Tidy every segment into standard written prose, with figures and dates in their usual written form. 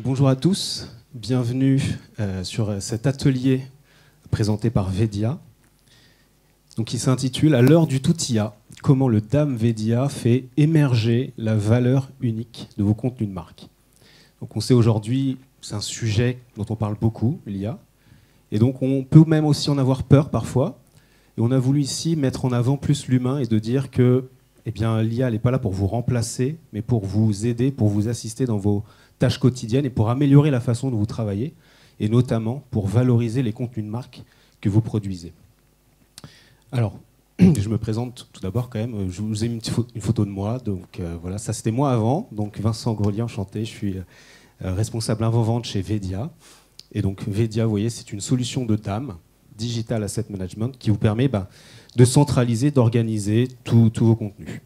Bonjour à tous, bienvenue sur cet atelier présenté par Vedia. Donc, il s'intitule « À l'heure du tout IA, comment le DAM Vedia fait émerger la valeur unique de vos contenus de marque ». Donc on sait aujourd'hui, c'est un sujet dont on parle beaucoup, l'IA, et donc on peut même aussi en avoir peur parfois. Et on a voulu ici mettre en avant plus l'humain et de dire que l'IA n'est pas là pour vous remplacer, mais pour vous aider, pour vous assister dans vos tâches quotidiennes et pour améliorer la façon dont vous travaillez, et notamment pour valoriser les contenus de marque que vous produisez. Alors, je me présente tout d'abord quand même, je vous ai mis une photo de moi, donc voilà, ça c'était moi avant, donc Vincent Grelier, enchanté, je suis responsable avant-vente chez Vedia. Et donc Vedia, vous voyez, c'est une solution de DAM, Digital Asset Management, qui vous permet de centraliser, d'organiser tous vos contenus.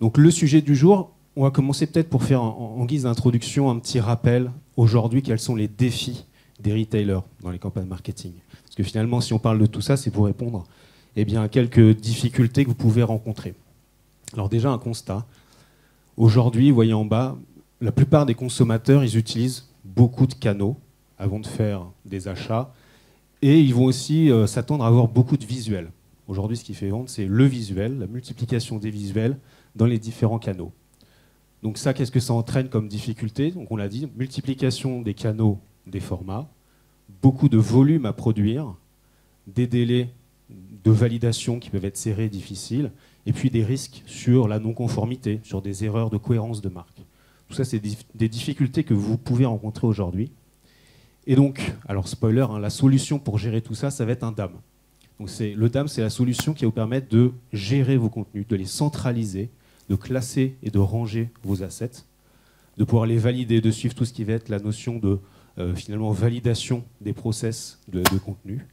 Donc le sujet du jour, on va commencer peut-être pour faire en guise d'introduction un petit rappel aujourd'hui quels sont les défis des retailers dans les campagnes marketing. Parce que finalement, si on parle de tout ça, c'est pour répondre à quelques difficultés que vous pouvez rencontrer. Alors déjà, un constat. Aujourd'hui, vous voyez en bas, la plupart des consommateurs, ils utilisent beaucoup de canaux avant de faire des achats. Et ils vont aussi s'attendre à avoir beaucoup de visuels. Aujourd'hui, ce qui fait vendre, c'est le visuel, la multiplication des visuels dans les différents canaux. Donc ça, qu'est-ce que ça entraîne comme difficulté? Donc on l'a dit, multiplication des canaux, des formats, beaucoup de volume à produire, des délais de validation qui peuvent être serrés, difficiles, et puis des risques sur la non-conformité, sur des erreurs de cohérence de marque. Tout ça, c'est des difficultés que vous pouvez rencontrer aujourd'hui. Et donc, alors spoiler, la solution pour gérer tout ça, ça va être un DAM. Donc le DAM, c'est la solution qui va vous permettre de gérer vos contenus, de les centraliser, de classer et de ranger vos assets, de pouvoir les valider, de suivre tout ce qui va être la notion de finalement validation des process de contenu,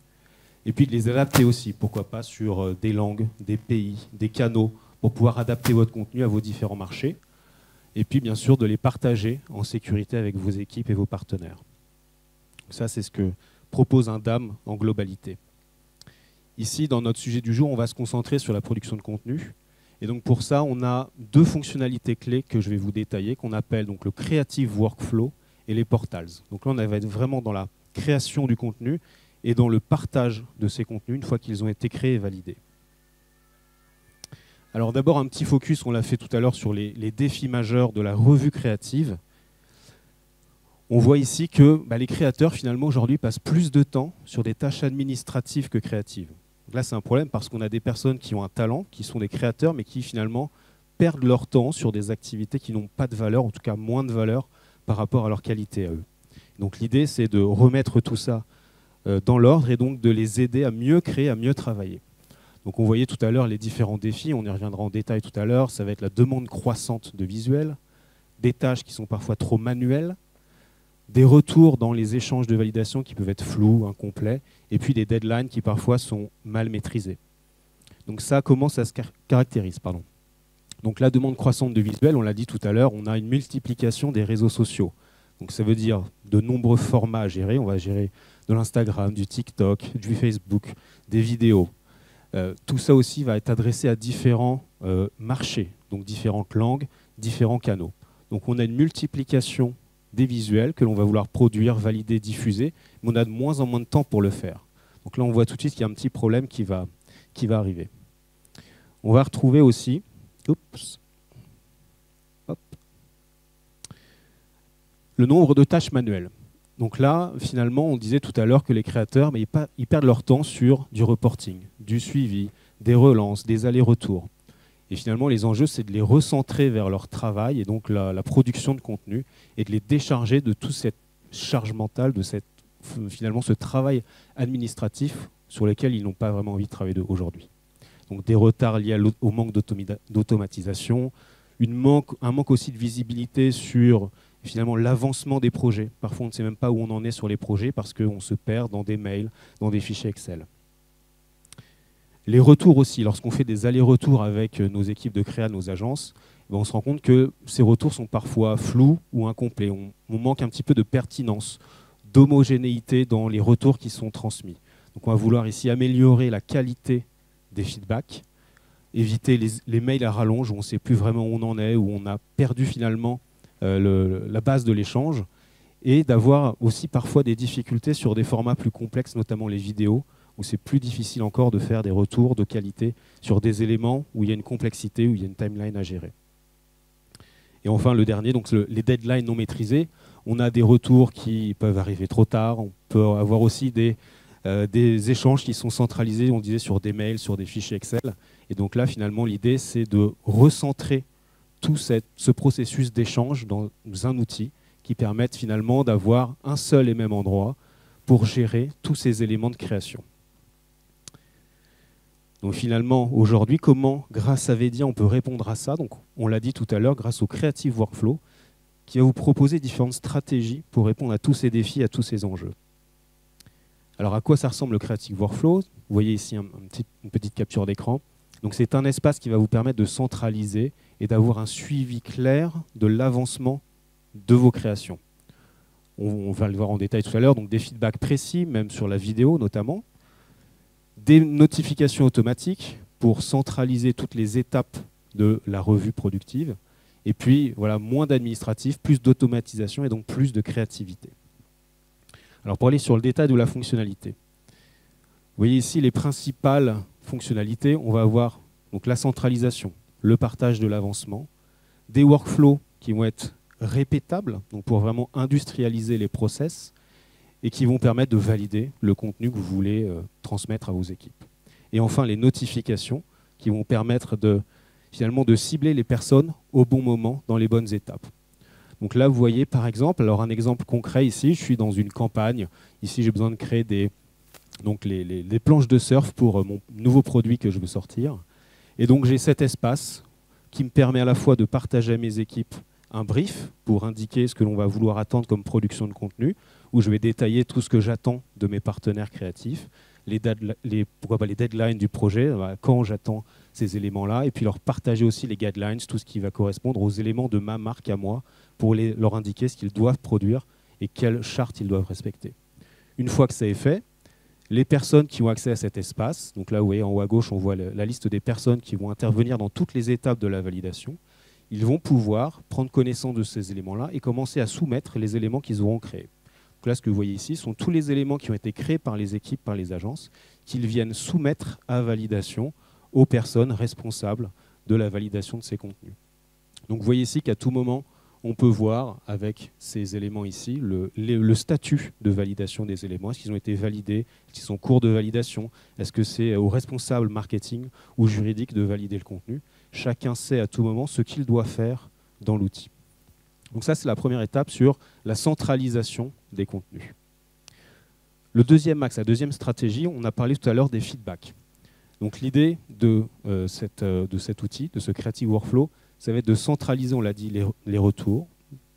et puis de les adapter aussi, pourquoi pas, sur des langues, des pays, des canaux, pour pouvoir adapter votre contenu à vos différents marchés, et puis bien sûr de les partager en sécurité avec vos équipes et vos partenaires. Ça, c'est ce que propose un DAM en globalité. Ici, dans notre sujet du jour, on va se concentrer sur la production de contenu. Et donc pour ça, on a deux fonctionnalités clés que je vais vous détailler, qu'on appelle donc le Creative Workflow et les Portals. Donc là, on va être vraiment dans la création du contenu et dans le partage de ces contenus une fois qu'ils ont été créés et validés. Alors d'abord, un petit focus, on l'a fait tout à l'heure, sur les défis majeurs de la revue créative. On voit ici que les créateurs, finalement, aujourd'hui, passent plus de temps sur des tâches administratives que créatives. Donc là, c'est un problème parce qu'on a des personnes qui ont un talent, qui sont des créateurs, mais qui, finalement, perdent leur temps sur des activités qui n'ont pas de valeur, en tout cas moins de valeur, par rapport à leur qualité à eux. Donc l'idée, c'est de remettre tout ça dans l'ordre et donc de les aider à mieux créer, à mieux travailler. Donc on voyait tout à l'heure les différents défis, on y reviendra en détail tout à l'heure. Ça va être la demande croissante de visuels, des tâches qui sont parfois trop manuelles, des retours dans les échanges de validation qui peuvent être flous, incomplets, et puis des deadlines qui parfois sont mal maîtrisées. Donc ça, comment ça se caractérise, pardon. Donc la demande croissante de visuels, on l'a dit tout à l'heure, on a une multiplication des réseaux sociaux. Donc ça veut dire de nombreux formats à gérer. On va gérer de l'Instagram, du TikTok, du Facebook, des vidéos. Tout ça aussi va être adressé à différents marchés, donc différentes langues, différents canaux. Donc on a une multiplication des visuels que l'on va vouloir produire, valider, diffuser, mais on a de moins en moins de temps pour le faire. Donc là, on voit tout de suite qu'il y a un petit problème qui va arriver. On va retrouver aussi le nombre de tâches manuelles. Donc là, finalement, on disait tout à l'heure que les créateurs, ils perdent leur temps sur du reporting, du suivi, des relances, des allers-retours. Et finalement, les enjeux, c'est de les recentrer vers leur travail et donc la production de contenu et de les décharger de toute cette charge mentale, de finalement ce travail administratif sur lequel ils n'ont pas vraiment envie de travailler aujourd'hui. Donc des retards liés au manque d'automatisation, un manque aussi de visibilité sur finalement l'avancement des projets. Parfois, on ne sait même pas où on en est sur les projets parce qu'on se perd dans des mails, dans des fichiers Excel. Les retours aussi, lorsqu'on fait des allers-retours avec nos équipes de créa, nos agences, on se rend compte que ces retours sont parfois flous ou incomplets. On manque un petit peu de pertinence, d'homogénéité dans les retours qui sont transmis. Donc on va vouloir ici améliorer la qualité des feedbacks, éviter les mails à rallonge où on ne sait plus vraiment où on en est, où on a perdu finalement la base de l'échange, et d'avoir aussi parfois des difficultés sur des formats plus complexes, notamment les vidéos, où c'est plus difficile encore de faire des retours de qualité sur des éléments où il y a une complexité, où il y a une timeline à gérer. Et enfin, le dernier, donc les deadlines non maîtrisés. On a des retours qui peuvent arriver trop tard. On peut avoir aussi des échanges qui sont centralisés, on disait, sur des mails, sur des fichiers Excel. Et donc là, finalement, l'idée, c'est de recentrer tout ce processus d'échange dans un outil qui permette finalement d'avoir un seul et même endroit pour gérer tous ces éléments de création. Donc finalement, aujourd'hui, comment, grâce à Vedia, on peut répondre à ça? Donc, on l'a dit tout à l'heure, grâce au Creative Workflow, qui va vous proposer différentes stratégies pour répondre à tous ces défis, à tous ces enjeux. Alors, à quoi ça ressemble le Creative Workflow? Vous voyez ici une petite capture d'écran. Donc, c'est un espace qui va vous permettre de centraliser et d'avoir un suivi clair de l'avancement de vos créations. On va le voir en détail tout à l'heure, donc des feedbacks précis, même sur la vidéo notamment. Des notifications automatiques pour centraliser toutes les étapes de la revue productive. Et puis, voilà, moins d'administratif, plus d'automatisation et donc plus de créativité. Alors, pour aller sur le détail de la fonctionnalité, vous voyez ici les principales fonctionnalités. On va avoir donc la centralisation, le partage de l'avancement, des workflows qui vont être répétables, donc pour vraiment industrialiser les process, et qui vont permettre de valider le contenu que vous voulez transmettre à vos équipes. Et enfin, les notifications qui vont permettre finalement de cibler les personnes au bon moment, dans les bonnes étapes. Donc là, vous voyez par exemple, alors un exemple concret ici, je suis dans une campagne. Ici, j'ai besoin de créer des planches de surf pour mon nouveau produit que je veux sortir. Et donc, j'ai cet espace qui me permet à la fois de partager à mes équipes un brief pour indiquer ce que l'on va vouloir attendre comme production de contenu, où je vais détailler tout ce que j'attends de mes partenaires créatifs, pourquoi pas les deadlines du projet, quand j'attends ces éléments-là, et puis leur partager aussi les guidelines, tout ce qui va correspondre aux éléments de ma marque à moi, pour leur indiquer ce qu'ils doivent produire et quelles chartes ils doivent respecter. Une fois que ça est fait, les personnes qui ont accès à cet espace, donc là vous voyez en haut à gauche, on voit la liste des personnes qui vont intervenir dans toutes les étapes de la validation, ils vont pouvoir prendre connaissance de ces éléments-là et commencer à soumettre les éléments qu'ils auront créés. Donc là, ce que vous voyez ici sont tous les éléments qui ont été créés par les équipes, par les agences, qu'ils viennent soumettre à validation aux personnes responsables de la validation de ces contenus. Donc vous voyez ici qu'à tout moment, on peut voir avec ces éléments ici le statut de validation des éléments. Est-ce qu'ils ont été validés? Est-ce qu'ils sont en cours de validation? Est-ce que c'est au responsable marketing ou juridique de valider le contenu? Chacun sait à tout moment ce qu'il doit faire dans l'outil. Donc ça, c'est la première étape sur la centralisation des contenus. Le deuxième axe, la deuxième stratégie, on a parlé tout à l'heure des feedbacks. Donc l'idée de cet outil, de ce Creative Workflow, ça va être de centraliser, on l'a dit, les retours,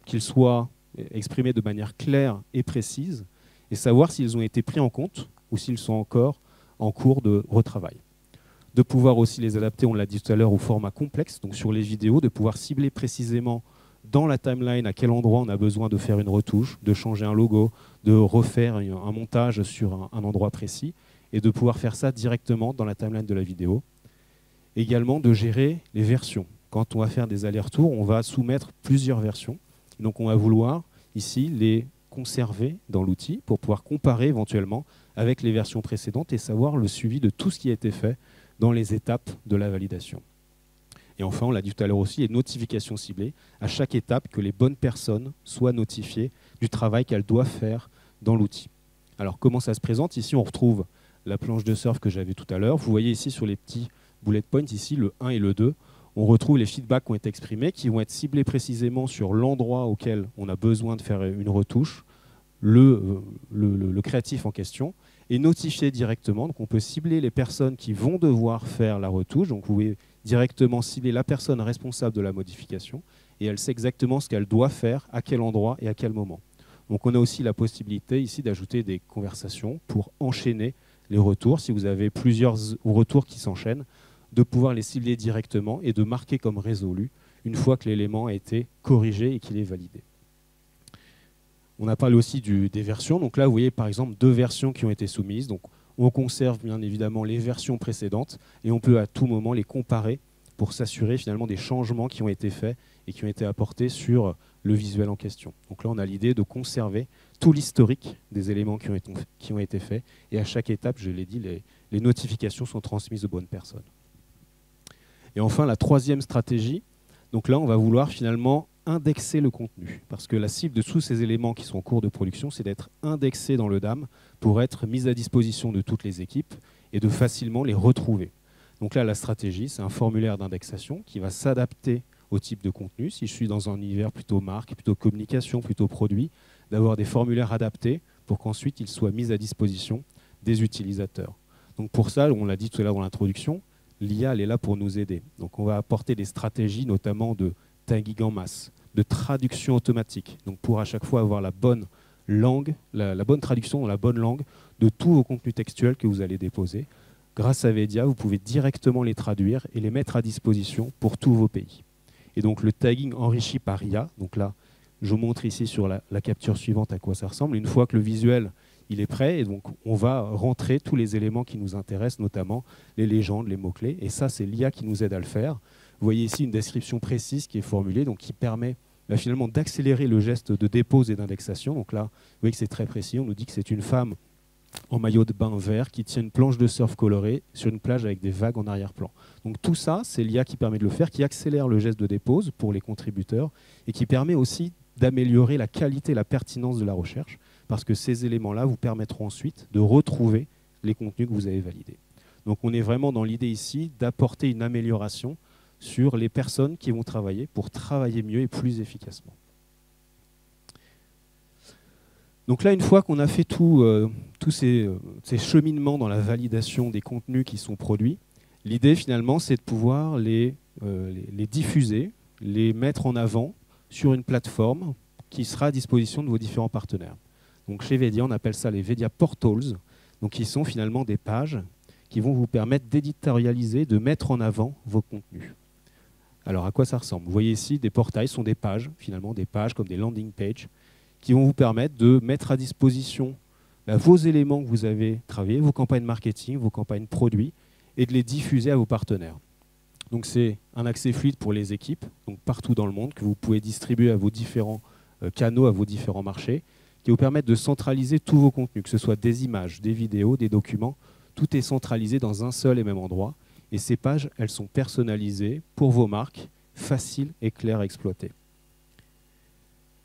qu'ils soient exprimés de manière claire et précise, et savoir s'ils ont été pris en compte ou s'ils sont encore en cours de retravail. De pouvoir aussi les adapter, on l'a dit tout à l'heure, au format complexe, donc sur les vidéos, de pouvoir cibler précisément dans la timeline à quel endroit on a besoin de faire une retouche, de changer un logo, de refaire un montage sur un endroit précis, et de pouvoir faire ça directement dans la timeline de la vidéo. Également de gérer les versions. Quand on va faire des allers-retours, on va soumettre plusieurs versions. Donc on va vouloir ici les conserver dans l'outil pour pouvoir comparer éventuellement avec les versions précédentes et savoir le suivi de tout ce qui a été fait dans les étapes de la validation. Et enfin, on l'a dit tout à l'heure aussi, les notifications ciblées, à chaque étape que les bonnes personnes soient notifiées du travail qu'elles doivent faire dans l'outil. Alors comment ça se présente? Ici, on retrouve la planche de surf que j'avais tout à l'heure. Vous voyez ici sur les petits bullet points, ici le 1 et le 2, on retrouve les feedbacks qui ont été exprimés, qui vont être ciblés précisément sur l'endroit auquel on a besoin de faire une retouche, le créatif en question, et notifié directement. Donc on peut cibler les personnes qui vont devoir faire la retouche. Donc vous pouvez directement cibler la personne responsable de la modification, et elle sait exactement ce qu'elle doit faire, à quel endroit et à quel moment. Donc on a aussi la possibilité ici d'ajouter des conversations pour enchaîner les retours. Si vous avez plusieurs retours qui s'enchaînent, de pouvoir les cibler directement et de marquer comme résolu une fois que l'élément a été corrigé et qu'il est validé. On a parlé aussi des versions. Donc là, vous voyez par exemple 2 versions qui ont été soumises. Donc on conserve bien évidemment les versions précédentes et on peut à tout moment les comparer pour s'assurer finalement des changements qui ont été faits et qui ont été apportés sur le visuel en question. Donc là, on a l'idée de conserver tout l'historique des éléments qui ont été faits, et à chaque étape, je l'ai dit, les notifications sont transmises aux bonnes personnes. Et enfin, la troisième stratégie, donc là, on va vouloir finalement indexer le contenu, parce que la cible de tous ces éléments qui sont en cours de production, c'est d'être indexés dans le DAM pour être mis à disposition de toutes les équipes et de facilement les retrouver. Donc là, la stratégie, c'est un formulaire d'indexation qui va s'adapter au type de contenu. Si je suis dans un univers plutôt marque, plutôt communication, plutôt produit, d'avoir des formulaires adaptés pour qu'ensuite ils soient mis à disposition des utilisateurs. Donc pour ça, on l'a dit tout à l'heure dans l'introduction, l'IA, elle est là pour nous aider. Donc on va apporter des stratégies, notamment de tagging en masse, de traduction automatique, donc pour à chaque fois avoir la bonne langue, la bonne traduction dans la bonne langue de tous vos contenus textuels que vous allez déposer. Grâce à Vedia, vous pouvez directement les traduire et les mettre à disposition pour tous vos pays. Et donc le tagging enrichi par IA, donc là, je vous montre ici sur la capture suivante à quoi ça ressemble. Une fois que le visuel il est prêt, et donc on va rentrer tous les éléments qui nous intéressent, notamment les légendes, les mots-clés, et ça c'est l'IA qui nous aide à le faire. Vous voyez ici une description précise qui est formulée, donc qui permet finalement d'accélérer le geste de dépose et d'indexation. Donc là, vous voyez que c'est très précis, on nous dit que c'est une femme en maillot de bain vert qui tient une planche de surf colorée sur une plage avec des vagues en arrière-plan. Donc tout ça, c'est l'IA qui permet de le faire, qui accélère le geste de dépose pour les contributeurs et qui permet aussi d'améliorer la qualité et la pertinence de la recherche, parce que ces éléments-là vous permettront ensuite de retrouver les contenus que vous avez validés. Donc on est vraiment dans l'idée ici d'apporter une amélioration sur les personnes qui vont travailler pour travailler mieux et plus efficacement. Donc là, une fois qu'on a fait tous ces cheminements dans la validation des contenus qui sont produits, l'idée finalement c'est de pouvoir les diffuser, les mettre en avant sur une plateforme qui sera à disposition de vos différents partenaires. Donc chez Vedia, on appelle ça les Vedia Portals, donc qui sont finalement des pages qui vont vous permettre d'éditorialiser, de mettre en avant vos contenus. Alors à quoi ça ressemble? Vous voyez ici, des portails sont des pages, finalement des pages comme des landing pages, qui vont vous permettre de mettre à disposition vos éléments que vous avez travaillés, vos campagnes marketing, vos campagnes produits, et de les diffuser à vos partenaires. Donc c'est un accès fluide pour les équipes, donc partout dans le monde, que vous pouvez distribuer à vos différents canaux, à vos différents marchés, qui vous permettent de centraliser tous vos contenus, que ce soit des images, des vidéos, des documents, tout est centralisé dans un seul et même endroit. Et ces pages, elles sont personnalisées pour vos marques, faciles et claires à exploiter.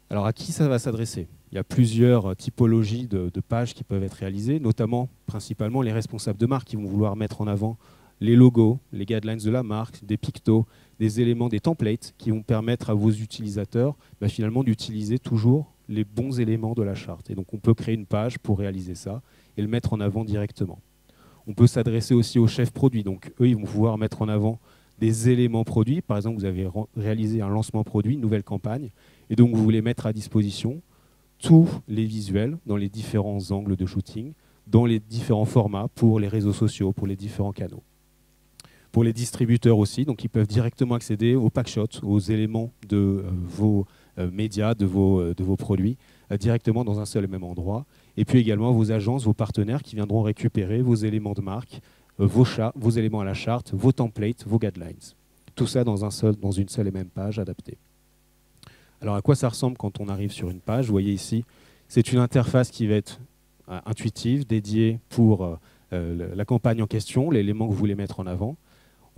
Alors à qui ça va s'adresser? Il y a plusieurs typologies de pages qui peuvent être réalisées, notamment, principalement, les responsables de marque qui vont vouloir mettre en avant les logos, les guidelines de la marque, des pictos, des éléments, des templates qui vont permettre à vos utilisateurs finalement d'utiliser toujours les bons éléments de la charte. Et donc on peut créer une page pour réaliser ça et le mettre en avant directement. On peut s'adresser aussi aux chefs produits. Donc eux, ils vont pouvoir mettre en avant des éléments produits. Par exemple, vous avez réalisé un lancement produit, une nouvelle campagne, et donc vous voulez mettre à disposition tous les visuels dans les différents angles de shooting, dans les différents formats pour les réseaux sociaux, pour les différents canaux. Pour les distributeurs aussi, donc ils peuvent directement accéder aux packshots, aux éléments de vos médias, de vos produits, directement dans un seul et même endroit. Et puis également vos agences, vos partenaires qui viendront récupérer vos éléments de marque, vos éléments à la charte, vos templates, vos guidelines. Tout ça dans une seule et même page adaptée. Alors à quoi ça ressemble quand on arrive sur une page? Vous voyez ici, c'est une interface qui va être intuitive, dédiée pour la campagne en question, l'élément que vous voulez mettre en avant.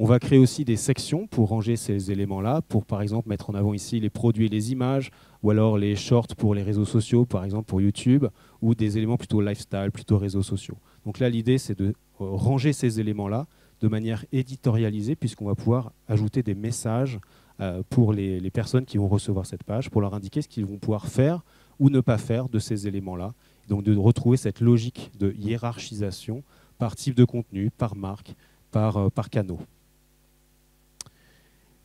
On va créer aussi des sections pour ranger ces éléments-là, pour par exemple mettre en avant ici les produits et les images, ou alors les shorts pour les réseaux sociaux, par exemple pour YouTube, ou des éléments plutôt lifestyle, plutôt réseaux sociaux. Donc là, l'idée, c'est de ranger ces éléments-là de manière éditorialisée, puisqu'on va pouvoir ajouter des messages pour les personnes qui vont recevoir cette page, pour leur indiquer ce qu'ils vont pouvoir faire ou ne pas faire de ces éléments-là. Donc de retrouver cette logique de hiérarchisation par type de contenu, par marque, par canaux.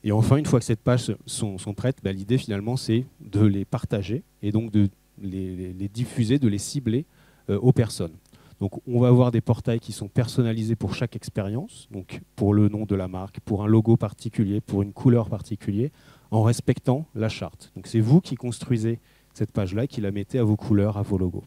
Et enfin, une fois que ces pages sont prêtes, l'idée finalement c'est de les partager et donc de les diffuser, de les cibler aux personnes. Donc on va avoir des portails qui sont personnalisés pour chaque expérience, donc pour le nom de la marque, pour un logo particulier, pour une couleur particulière, en respectant la charte. Donc c'est vous qui construisez cette page-là et qui la mettez à vos couleurs, à vos logos.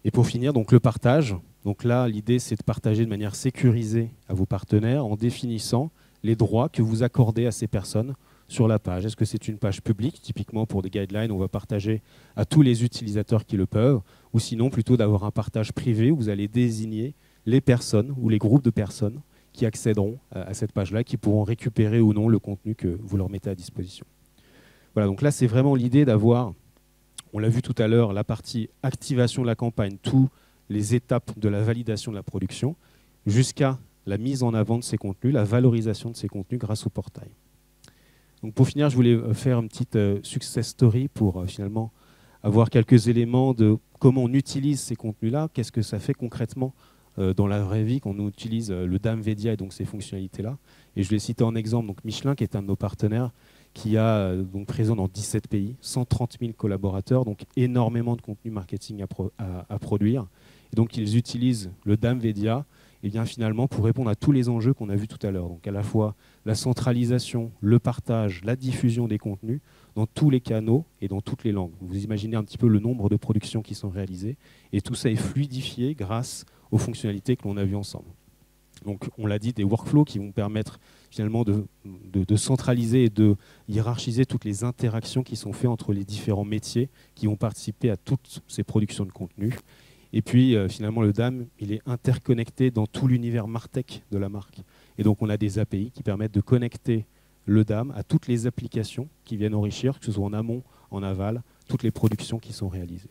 Et pour finir, donc le partage. Donc là, l'idée, c'est de partager de manière sécurisée à vos partenaires en définissant les droits que vous accordez à ces personnes sur la page. Est-ce que c'est une page publique? Typiquement, pour des guidelines, on va partager à tous les utilisateurs qui le peuvent, ou sinon plutôt d'avoir un partage privé où vous allez désigner les personnes ou les groupes de personnes qui accéderont à cette page-là, qui pourront récupérer ou non le contenu que vous leur mettez à disposition. Voilà, donc là, c'est vraiment l'idée d'avoir, on l'a vu tout à l'heure, la partie activation de la campagne, toutes les étapes de la validation de la production, jusqu'à la mise en avant de ces contenus, la valorisation de ces contenus grâce au portail. Donc pour finir, je voulais faire une petite success story pour finalement avoir quelques éléments de comment on utilise ces contenus-là, qu'est-ce que ça fait concrètement dans la vraie vie quand on utilise le DAM-VEDIA et donc ces fonctionnalités-là. Et je vais citer en exemple donc Michelin, qui est un de nos partenaires, qui a donc présent dans 17 pays, 130 000 collaborateurs, donc énormément de contenu marketing à produire. Et donc ils utilisent le DAM-VEDIA et bien finalement pour répondre à tous les enjeux qu'on a vus tout à l'heure. Donc à la fois la centralisation, le partage, la diffusion des contenus dans tous les canaux et dans toutes les langues. Vous imaginez un petit peu le nombre de productions qui sont réalisées et tout ça est fluidifié grâce aux fonctionnalités que l'on a vues ensemble. Donc on l'a dit, des workflows qui vont permettre finalement de centraliser et de hiérarchiser toutes les interactions qui sont faites entre les différents métiers qui vont participer à toutes ces productions de contenu. Et puis, finalement, le DAM, il est interconnecté dans tout l'univers MarTech de la marque. Et donc, on a des API qui permettent de connecter le DAM à toutes les applications qui viennent enrichir, que ce soit en amont, en aval, toutes les productions qui sont réalisées.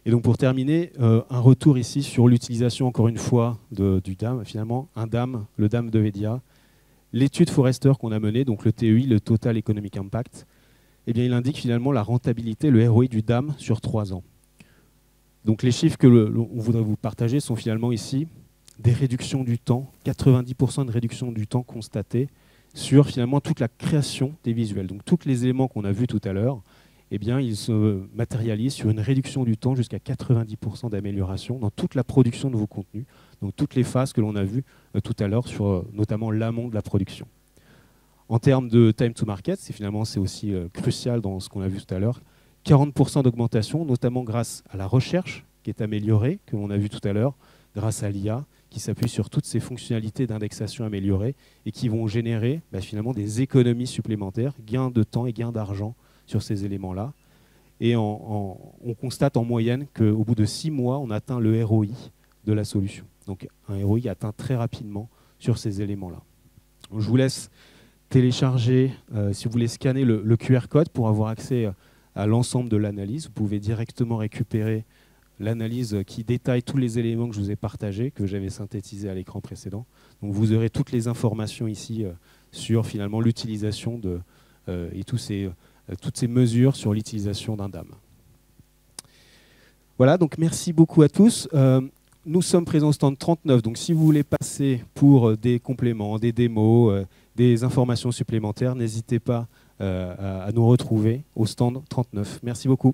Et donc, pour terminer, un retour ici sur l'utilisation, encore une fois, du DAM. Finalement, le DAM de VEDIA, l'étude Forrester qu'on a menée, donc le TEI, le Total Economic Impact, eh bien, il indique finalement la rentabilité, le ROI du DAM sur 3 ans. Donc les chiffres qu'on voudrait vous partager sont finalement ici des réductions du temps, 90% de réduction du temps constatée sur finalement toute la création des visuels. Donc tous les éléments qu'on a vus tout à l'heure, eh bien, ils se matérialisent sur une réduction du temps jusqu'à 90% d'amélioration dans toute la production de vos contenus, donc toutes les phases que l'on a vues tout à l'heure sur notamment l'amont de la production. En termes de time to market, c'est aussi crucial dans ce qu'on a vu tout à l'heure, 40% d'augmentation, notamment grâce à la recherche qui est améliorée, que l'on a vu tout à l'heure, grâce à l'IA, qui s'appuie sur toutes ces fonctionnalités d'indexation améliorées et qui vont générer finalement des économies supplémentaires, gains de temps et gains d'argent sur ces éléments-là. Et on constate en moyenne qu'au bout de 6 mois, on atteint le ROI de la solution. Donc un ROI atteint très rapidement sur ces éléments-là. Je vous laisse télécharger, si vous voulez scanner le QR code pour avoir accès à l'ensemble de l'analyse. Vous pouvez directement récupérer l'analyse qui détaille tous les éléments que je vous ai partagés, que j'avais synthétisés à l'écran précédent. Donc vous aurez toutes les informations ici sur finalement l'utilisation et toutes ces mesures sur l'utilisation d'un DAM. Voilà, donc merci beaucoup à tous. Nous sommes présents au stand 39, donc si vous voulez passer pour des compléments, des démos, des informations supplémentaires, n'hésitez pas à nous retrouver au stand 39. Merci beaucoup.